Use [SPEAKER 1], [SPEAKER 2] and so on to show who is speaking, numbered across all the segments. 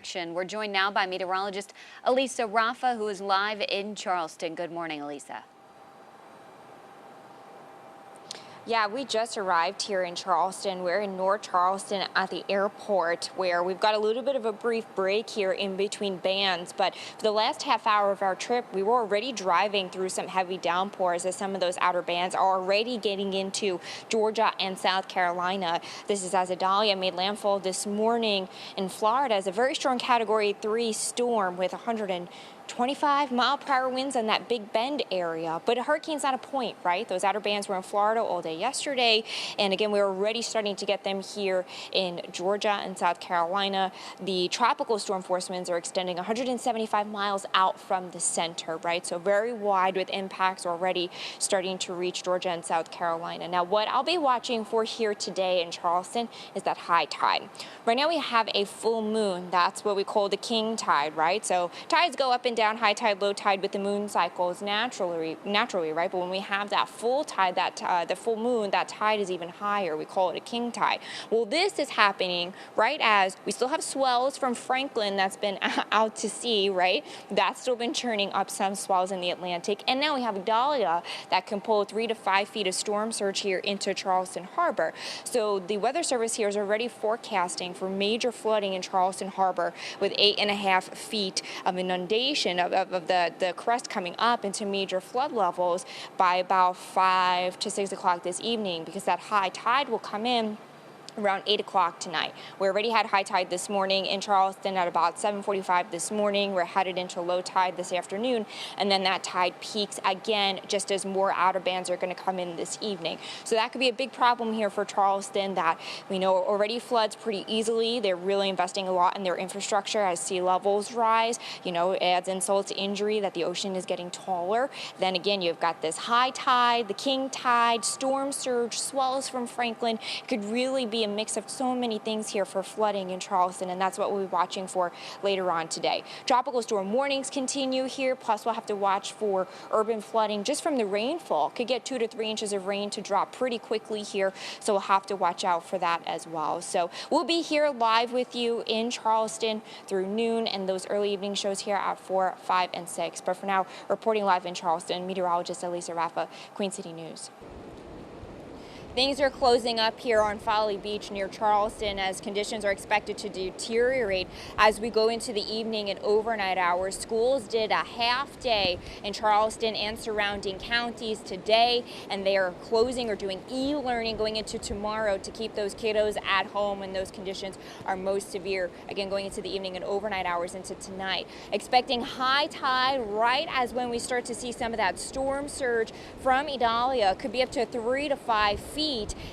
[SPEAKER 1] action. We're joined now by meteorologist Elisa Raffa, who is live in Charleston. Good morning, Elisa.
[SPEAKER 2] Yeah, we just arrived here in Charleston. We're in North Charleston at the airport, where we've got a little bit of a brief break here in between bands. But for the last half hour of our trip, we were already driving through some heavy downpours as some of those outer bands are already getting into Georgia and South Carolina. This is as Idalia made landfall this morning in Florida as a very strong Category 3 storm with 125-mile-per-hour winds in that Big Bend area. But a hurricane's not a point, right? Those outer bands were in Florida all day yesterday. And again, we were already starting to get them here in Georgia and South Carolina. The tropical storm force winds are extending 175 miles out from the center, right? So very wide, with impacts already starting to reach Georgia and South Carolina. Now, what I'll be watching for here today in Charleston is that high tide. Right now we have a full moon. That's what we call the king tide, right? So tides go up and down, high tide, low tide with the moon cycles naturally, right? But when we have that full tide, the full moon, that tide is even higher. We call it a king tide. Well, this is happening right as we still have swells from Franklin that's been out to sea, right? That's still been churning up some swells in the Atlantic. And now we have Idalia that can pull 3 to 5 feet of storm surge here into Charleston Harbor. So the Weather Service here is already forecasting for major flooding in Charleston Harbor with 8.5 feet of inundation of the crust coming up into major flood levels by about 5 to 6 o'clock this evening, because that high tide will come in around 8 o'clock tonight. We already had high tide this morning in Charleston at about 7:45 this morning. We're headed into low tide this afternoon, and then that tide peaks again just as more outer bands are going to come in this evening. So that could be a big problem here for Charleston, that we know already floods pretty easily. They're really investing a lot in their infrastructure as sea levels rise. You know, it adds insult to injury that the ocean is getting taller. Then again, you've got this high tide, the king tide, storm surge, swells from Franklin. It could really be a mix of so many things here for flooding in Charleston, and that's what we'll be watching for later on today. Tropical storm warnings continue here, plus we'll have to watch for urban flooding just from the rainfall. Could get 2 to 3 inches of rain to drop pretty quickly here, so we'll have to watch out for that as well. So we'll be here live with you in Charleston through noon and those early evening shows here at 4, 5, and 6. But for now, reporting live in Charleston, meteorologist Elisa Raffa, Queen City News. Things are closing up here on Folly Beach near Charleston as conditions are expected to deteriorate as we go into the evening and overnight hours. Schools did a half day in Charleston and surrounding counties today, and they are closing or doing e-learning going into tomorrow to keep those kiddos at home when those conditions are most severe. Again, going into the evening and overnight hours into tonight. Expecting high tide right as when we start to see some of that storm surge from Idalia. Could be up to 3 to 5 feet.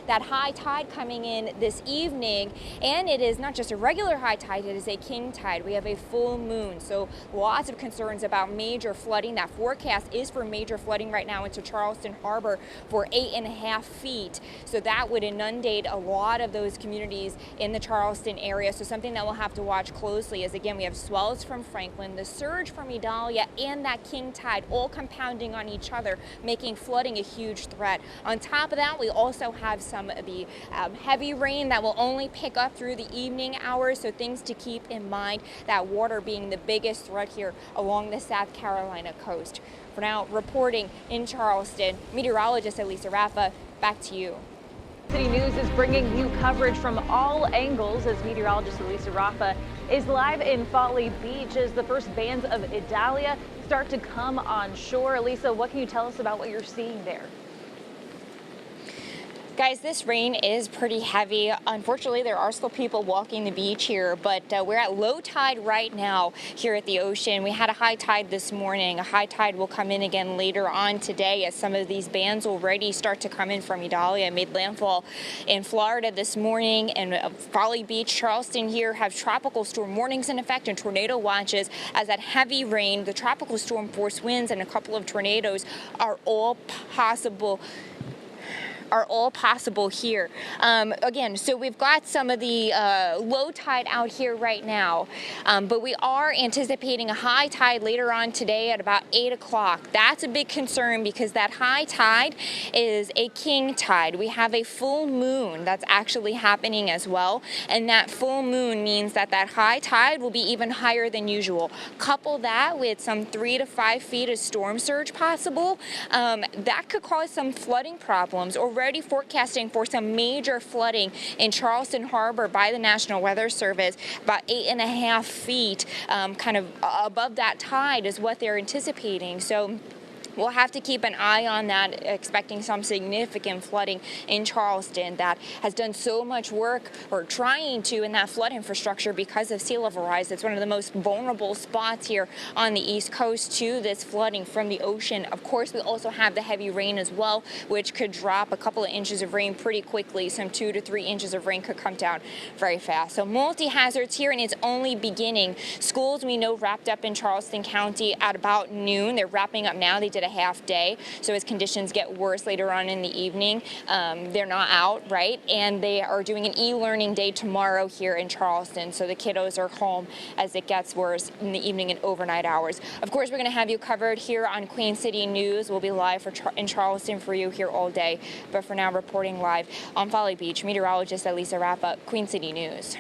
[SPEAKER 2] That high tide coming in this evening, and it is not just a regular high tide, it is a king tide. We have a full moon, so lots of concerns about major flooding. That forecast is for major flooding right now into Charleston Harbor for 8.5 feet, so that would inundate a lot of those communities in the Charleston area. So something that we'll have to watch closely is, again, we have swells from Franklin, the surge from Idalia, and that king tide all compounding on each other, making flooding a huge threat. On top of that, we also have some of the heavy rain that will only pick up through the evening hours, so things to keep in mind, that water being the biggest threat here along the South Carolina coast. For now, reporting in Charleston, meteorologist Elisa Raffa, back to you.
[SPEAKER 3] City News is bringing you coverage from all angles as meteorologist Elisa Raffa is live in Folly Beach as the first bands of Idalia start to come on shore. Elisa, what can you tell us about what you're seeing there?
[SPEAKER 2] Guys, this rain is pretty heavy. Unfortunately, there are still people walking the beach here, but we're at low tide right now here at the ocean. We had a high tide this morning. A high tide will come in again later on today as some of these bands already start to come in from Idalia. Made landfall in Florida this morning, and Folly Beach, Charleston here have tropical storm warnings in effect and tornado watches as that heavy rain, the tropical storm force winds, and a couple of tornadoes are all possible are all possible here. Again, so we've got some of the low tide out here right now, but we are anticipating a high tide later on today at about 8 o'clock. That's a big concern because that high tide is a king tide. We have a full moon that's actually happening as well, and that full moon means that that high tide will be even higher than usual. Couple that with some 3 to 5 feet of storm surge possible, that could cause some flooding problems. Already forecasting for some major flooding in Charleston Harbor by the National Weather Service. About 8.5 feet kind of above that tide is what they're anticipating. So we'll have to keep an eye on that, expecting some significant flooding in Charleston that has done so much work, or trying to, in that flood infrastructure because of sea level rise. It's one of the most vulnerable spots here on the East Coast to this flooding from the ocean. Of course, we also have the heavy rain as well, which could drop a couple of inches of rain pretty quickly. Some 2 to 3 inches of rain could come down very fast. So multi-hazards here, and it's only beginning. Schools, we know, wrapped up in Charleston County at about noon. They're wrapping up now. They did a half day, so as conditions get worse later on in the evening, they're not out, right? And they are doing an e-learning day tomorrow here in Charleston, so the kiddos are home as it gets worse in the evening and overnight hours. Of course, we're going to have you covered here on Queen City News. We'll be live in Charleston for you here all day, but for now, reporting live on Folly Beach, meteorologist Elisa Raffa, Queen City News.